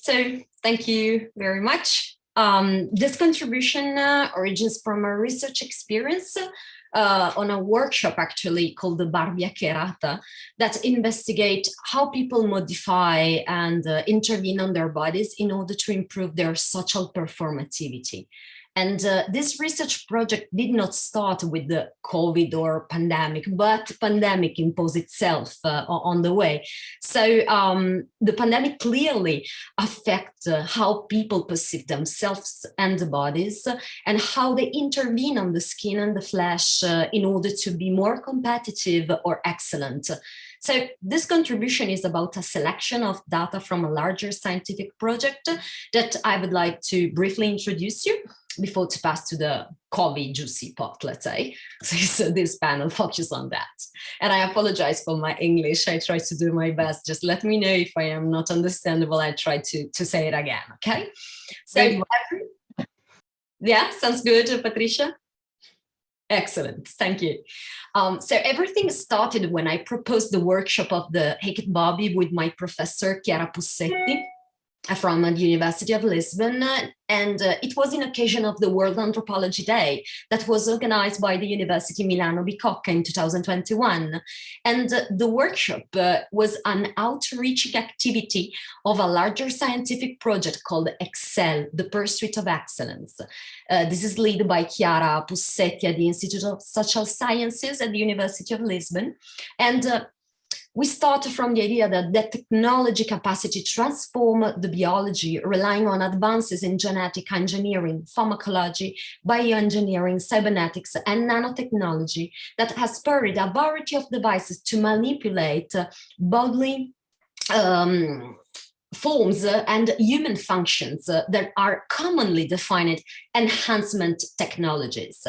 So thank you very much. This contribution origins from a research experience on a workshop actually called the Barbie Chiarata that investigate how people modify and intervene on their bodies in order to improve their social performativity. And this research project did not start with the COVID or pandemic, but pandemic imposed itself on the way. So the pandemic clearly affects how people perceive themselves and the bodies and how they intervene on the skin and the flesh in order to be more competitive or excellent. So this contribution is about a selection of data from a larger scientific project that I would like to briefly introduce you before to pass to the COVID juicy part, let's say. So this panel focuses on that. And I apologize for my English. I try to do my best. Just let me know if I am not understandable. I try to say it again, okay? So, yeah, sounds good, Patricia? Excellent, thank you. So everything started when I proposed the workshop of the Naked Barbie with my professor, Chiara Pussetti, from the University of Lisbon, and it was in occasion of the World Anthropology Day that was organized by the University Milano Bicocca in 2021. And the workshop was an outreach activity of a larger scientific project called Excel, the Pursuit of Excellence. This is led by Chiara Pussetti at the Institute of Social Sciences at the University of Lisbon. And we start from the idea that the technology capacity transform the biology, relying on advances in genetic engineering, pharmacology, bioengineering, cybernetics, and nanotechnology that has spurred a variety of devices to manipulate bodily forms and human functions that are commonly defined enhancement technologies.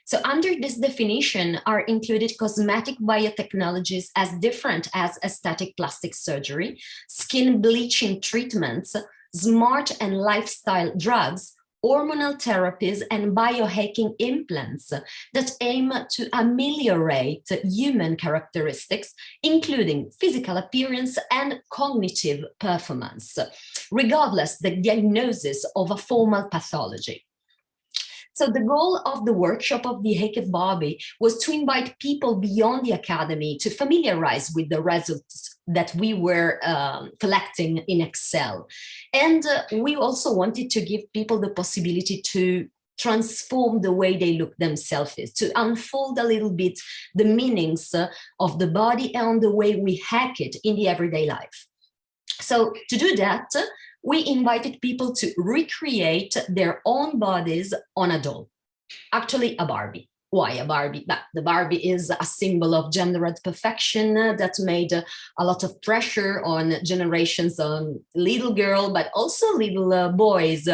So under this definition are included cosmetic biotechnologies as different as aesthetic plastic surgery, skin bleaching treatments, smart and lifestyle drugs, hormonal therapies, and biohacking implants that aim to ameliorate human characteristics, including physical appearance and cognitive performance, regardless the diagnosis of a formal pathology. So the goal of the workshop of the Naked Barbie was to invite people beyond the academy to familiarize with the results that we were collecting in Excel. And we also wanted to give people the possibility to transform the way they look themselves, to unfold a little bit the meanings of the body and the way we hack it in the everyday life. So to do that, we invited people to recreate their own bodies on a doll, actually a Barbie. Why a Barbie? The Barbie is a symbol of gendered perfection that made a lot of pressure on generations on little girl, but also little boys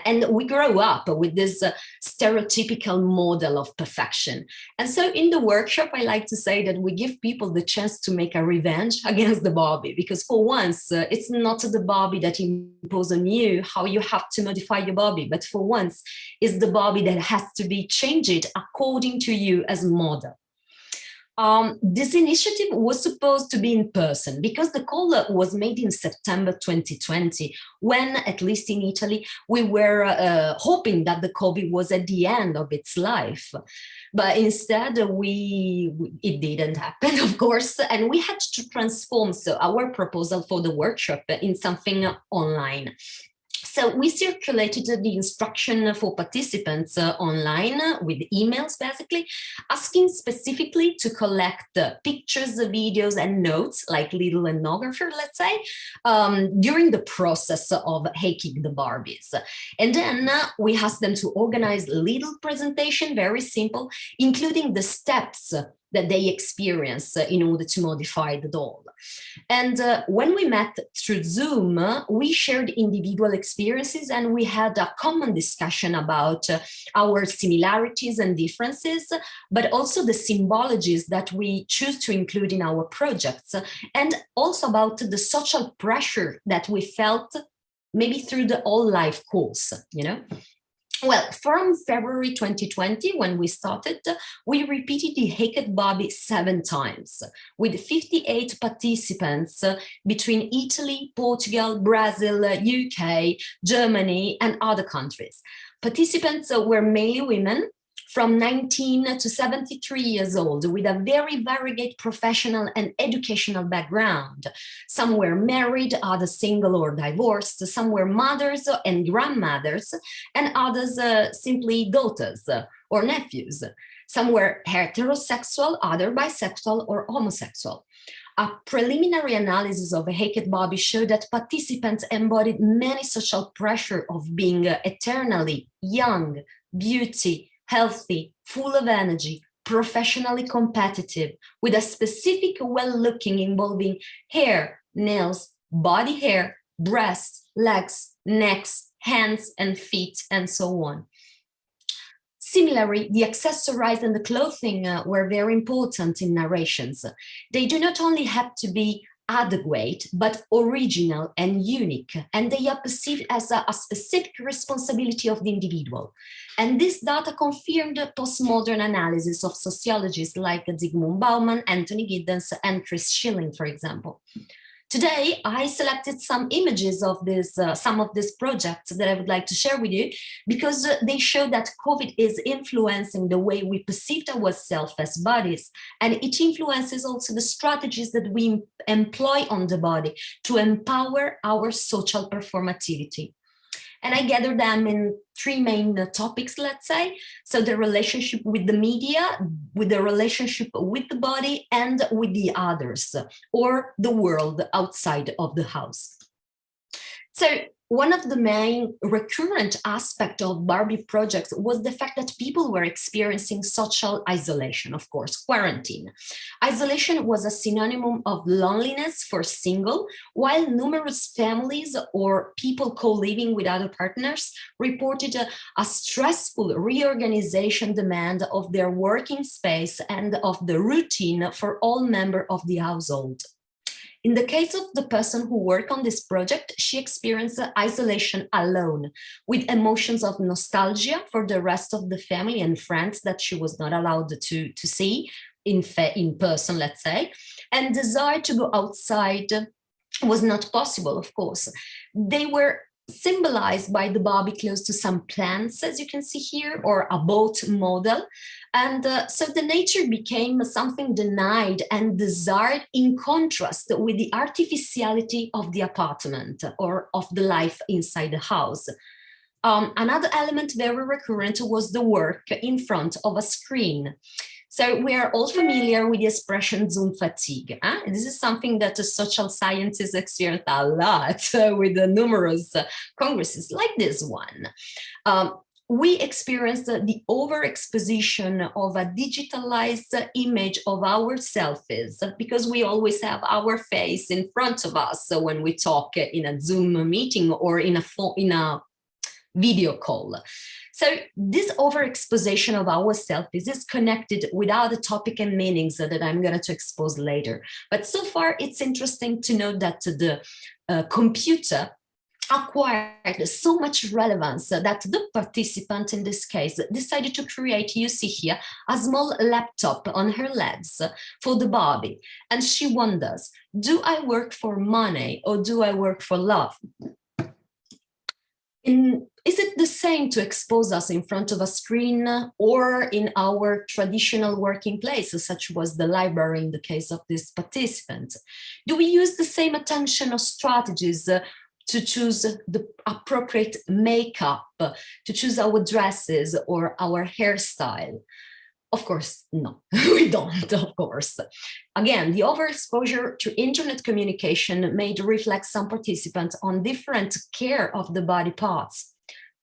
and we grow up with this stereotypical model of perfection. And so in the workshop, I like to say that we give people the chance to make a revenge against the Barbie, because for once, it's not the Barbie that imposes on you how you have to modify your body, but for once, it's the Barbie that has to be changed according to you as model. This initiative was supposed to be in person because the call was made in September 2020, when, at least in Italy, we were hoping that the COVID was at the end of its life. But instead, it didn't happen, of course, and we had to transform our proposal for the workshop in something online. So we circulated the instruction for participants online with emails, basically, asking specifically to collect pictures, videos, and notes, like little ethnographer, let's say, during the process of hacking the Barbies. And then we asked them to organize a little presentation, very simple, including the steps that they experience in order to modify the doll. And when we met through Zoom, we shared individual experiences and we had a common discussion about our similarities and differences, but also the symbologies that we choose to include in our projects, and also about the social pressure that we felt maybe through the whole life course, you know? Well, from February 2020, when we started, we repeated the Naked Barbie 7 times with 58 participants between Italy, Portugal, Brazil, UK, Germany, and other countries. Participants were mainly women from 19 to 73 years old with a very varied professional and educational background. Some were married, others single or divorced, some were mothers and grandmothers, and others simply daughters or nephews. Some were heterosexual, other bisexual or homosexual. A preliminary analysis of Naked Barbie showed that participants embodied many social pressure of being eternally young, beauty, healthy, full of energy, professionally competitive, with a specific well-looking involving hair, nails, body hair, breasts, legs, necks, hands and feet, and so on. Similarly, the accessories and the clothing were very important in narrations. They do not only have to be adequate, but original and unique, and they are perceived as a specific responsibility of the individual. And this data confirmed postmodern analysis of sociologists like Zygmunt Bauman, Anthony Giddens, and Chris Schilling, for example. Today, I selected some images of this, some of these projects that I would like to share with you, because they show that COVID is influencing the way we perceive ourselves as bodies, and it influences also the strategies that we employ on the body to empower our social performativity. And I gather them in 3 main topics, let's say. So the relationship with the media, with the relationship with the body, and with the others, or the world outside of the house. So one of the main recurrent aspects of Barbie projects was the fact that people were experiencing social isolation, of course, quarantine. Isolation was a synonym of loneliness for single, while numerous families or people co-living with other partners reported a stressful reorganization demand of their working space and of the routine for all members of the household. In the case of the person who worked on this project, she experienced isolation alone, with emotions of nostalgia for the rest of the family and friends that she was not allowed to see in person, let's say, and desire to go outside was not possible, of course. They were symbolized by the Barbie close to some plants, as you can see here, or a boat model. And so the nature became something denied and desired, in contrast with the artificiality of the apartment or of the life inside the house. Another element very recurrent was the work in front of a screen. So we are all familiar with the expression Zoom fatigue. This is something that the social scientists experience a lot with the numerous congresses like this one. We experienced the overexposition of a digitalized image of our selfies, because we always have our face in front of us when we talk in a Zoom meeting or in a video call. So this overexposition of our selfies is connected with other topic and meanings that I'm going to expose later. But so far, it's interesting to know that the computer acquired so much relevance that the participant in this case decided to create, you see here, a small laptop on her legs for the Barbie. And she wonders, do I work for money or do I work for love? Is it the same to expose us in front of a screen or in our traditional working place, such was the library in the case of this participant? Do we use the same attention or strategies to choose the appropriate makeup, to choose our dresses or our hairstyle? Of course, no, we don't, of course. Again, the overexposure to internet communication made reflect some participants on different care of the body parts.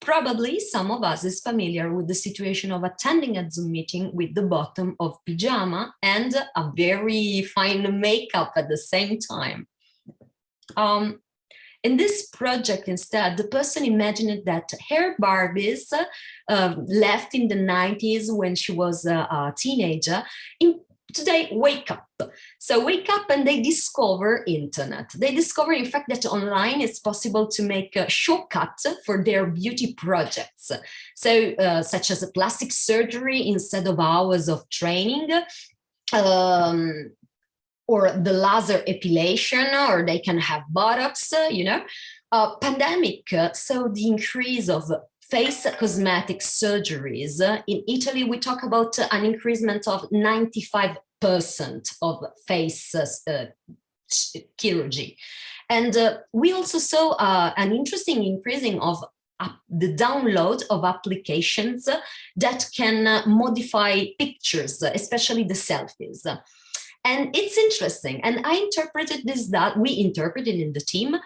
Probably some of us is familiar with the situation of attending a Zoom meeting with the bottom of pajama and a very fine makeup at the same time. In this project, instead, the person imagined that her Barbies left in the 90s when she was a teenager today wake up. So wake up and they discover internet. They discover, in fact, that online it's possible to make a shortcut for their beauty projects. So such as a plastic surgery instead of hours of training, or the laser epilation, or they can have Botox, pandemic, so the increase of face cosmetic surgeries. In Italy, we talk about an increasement of 95% of face chirurgy. And we also saw an interesting increasing of the download of applications that can modify pictures, especially the selfies. And it's interesting. And I interpreted this, that we interpreted in the team,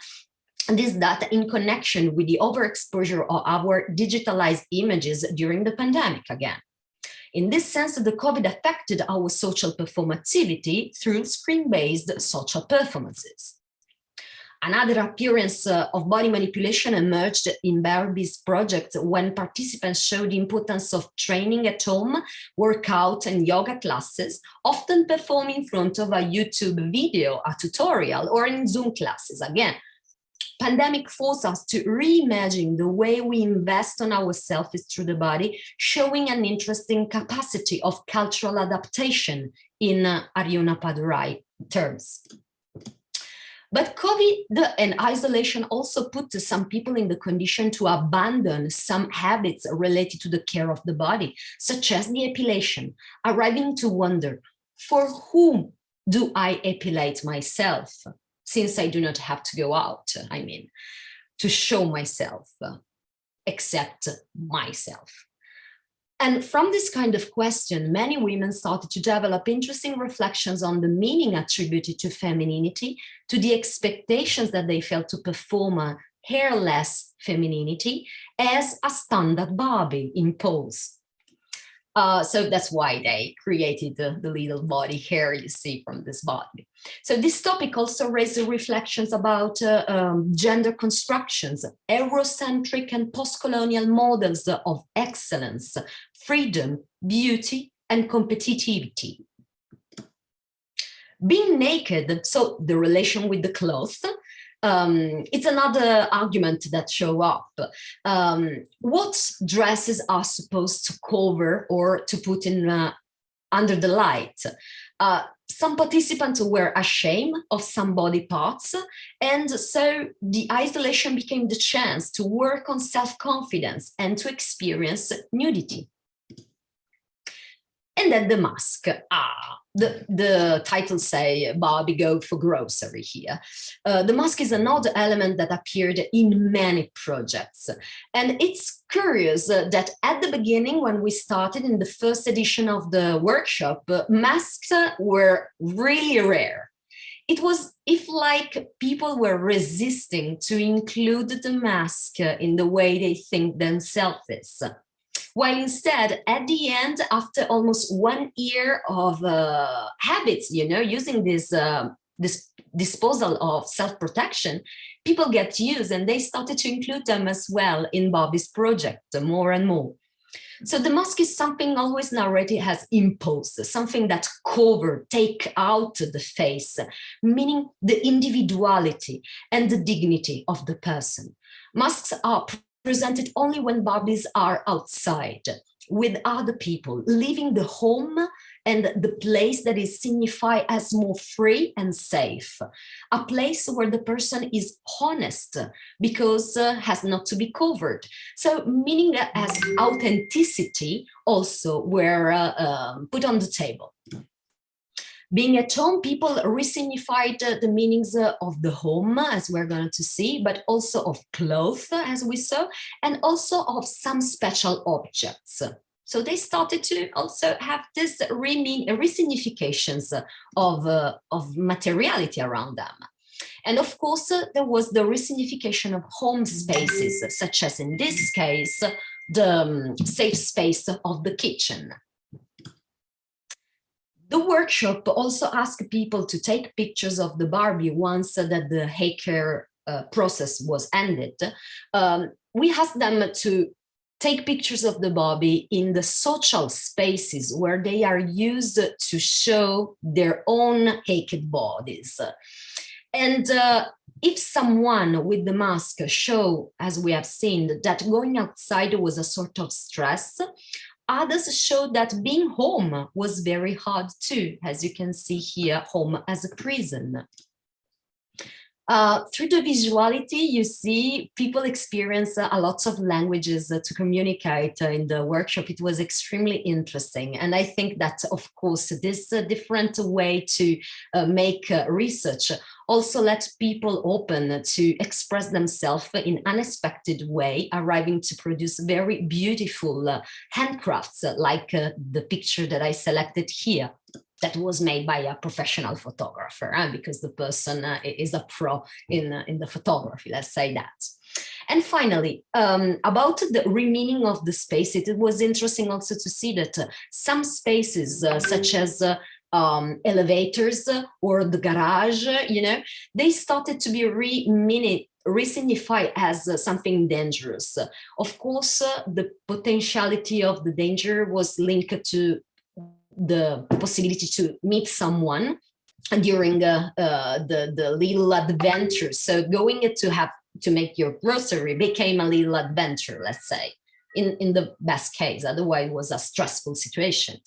this data in connection with the overexposure of our digitalized images during the pandemic again. In this sense, the COVID affected our social performativity through screen-based social performances. Another appearance of body manipulation emerged in Barbie's project when participants showed the importance of training at home, workout and yoga classes, often performed in front of a YouTube video, a tutorial, or in Zoom classes. Again, pandemic forced us to reimagine the way we invest on ourselves through the body, showing an interesting capacity of cultural adaptation in Ariuna Padurai terms. But COVID and isolation also put some people in the condition to abandon some habits related to the care of the body, such as the epilation, arriving to wonder, for whom do I epilate myself, since I do not have to go out, to show myself, except myself? And from this kind of question, many women started to develop interesting reflections on the meaning attributed to femininity, to the expectations that they felt to perform a hairless femininity as a standard Barbie imposed. So that's why they created the little body hair you see from this body. So this topic also raised reflections about gender constructions, Eurocentric and post-colonial models of excellence, freedom, beauty, and competitivity. Being naked, so the relation with the clothes, it's another argument that show up. What dresses are supposed to cover or to put in under the light? Some participants were ashamed of some body parts, and so the isolation became the chance to work on self-confidence and to experience nudity. And then the mask. The title say Barbie go for grocery here. The mask is another element that appeared in many projects. And it's curious that at the beginning, when we started in the first edition of the workshop, masks were really rare. It was if like people were resisting to include the mask in the way they think themselves. While instead, at the end, after almost 1 year of habits, using this disposal of self-protection, people get used and they started to include them as well in Barbie's project more and more. So the mask is something always narrated as imposed, something that cover, take out the face, meaning the individuality and the dignity of the person. Masks are presented only when Barbies are outside with other people, leaving the home and the place that is signified as more free and safe, a place where the person is honest because has not to be covered. So meaning that as authenticity also were put on the table. Being at home, people resignified the meanings of the home, as we're going to see, but also of clothes, as we saw, and also of some special objects. So they started to also have this resignifications of materiality around them. And of course, there was the resignification of home spaces, such as in this case, the safe space of the kitchen. The workshop also asked people to take pictures of the Barbie once that the hair care process was ended. We asked them to take pictures of the body in the social spaces where they are used to show their own naked bodies. And if someone with the mask show, as we have seen, that going outside was a sort of stress, others showed that being home was very hard too, as you can see here, home as a prison. Through the visuality, you see people experience a lot of languages to communicate in the workshop. It was extremely interesting. And I think that, of course, this different way to make research also let people open to express themselves in unexpected way, arriving to produce very beautiful handcrafts like the picture that I selected here, that was made by a professional photographer, because the person is a pro in the photography, let's say that. And finally, about the remaining of the space, it was interesting also to see that some spaces, such as elevators or the garage, you know, they started to be re-signified as something dangerous. Of course, the potentiality of the danger was linked to the possibility to meet someone during the little adventure. So going to make your grocery became a little adventure, let's say, in the best case. Otherwise, it was a stressful situation.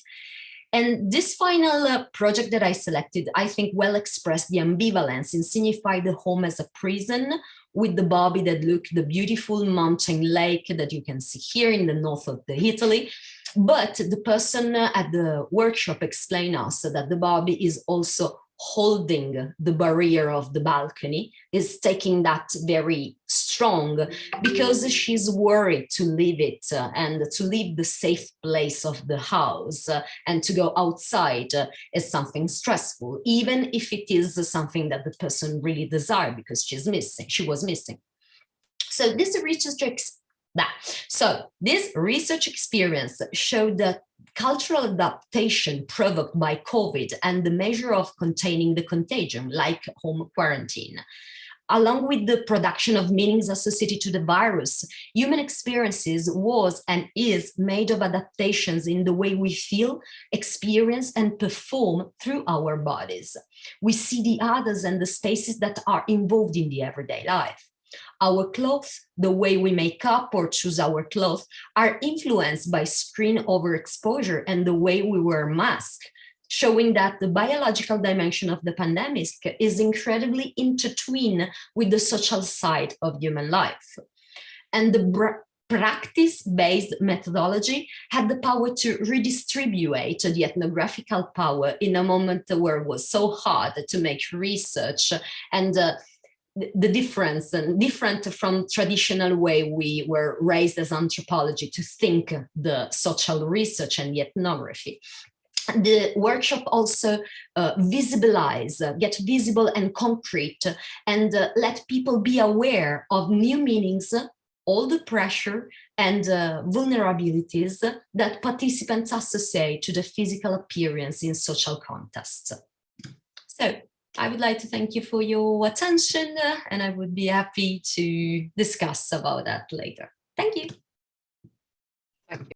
And this final project that I selected, I think well expressed the ambivalence and signified the home as a prison, with the body that looked the beautiful mountain lake that you can see here in the north of Italy. But the person at the workshop explained us that the body is also holding the barrier of the balcony, is taking that very strong, because she's worried to leave it and to leave the safe place of the house and to go outside is something stressful, even if it is something that the person really desired, because she was missing. So this research experience showed that cultural adaptation provoked by COVID and the measure of containing the contagion, like home quarantine, along with the production of meanings associated to the virus, human experiences was and is made of adaptations in the way we feel, experience, and perform through our bodies. We see the others and the spaces that are involved in the everyday life. Our clothes, the way we make up or choose our clothes, are influenced by screen overexposure and the way we wear masks, showing that the biological dimension of the pandemic is incredibly intertwined with the social side of human life. And the practice-based methodology had the power to redistribute the ethnographical power in a moment where it was so hard to make research, and the difference, and different from traditional way we were raised as anthropology to think the social research and the ethnography. The workshop also get visible and concrete, and let people be aware of new meanings, all the pressure and vulnerabilities that participants associate to the physical appearance in social contexts. So I would like to thank you for your attention, and I would be happy to discuss about that later. Thank you. Thank you.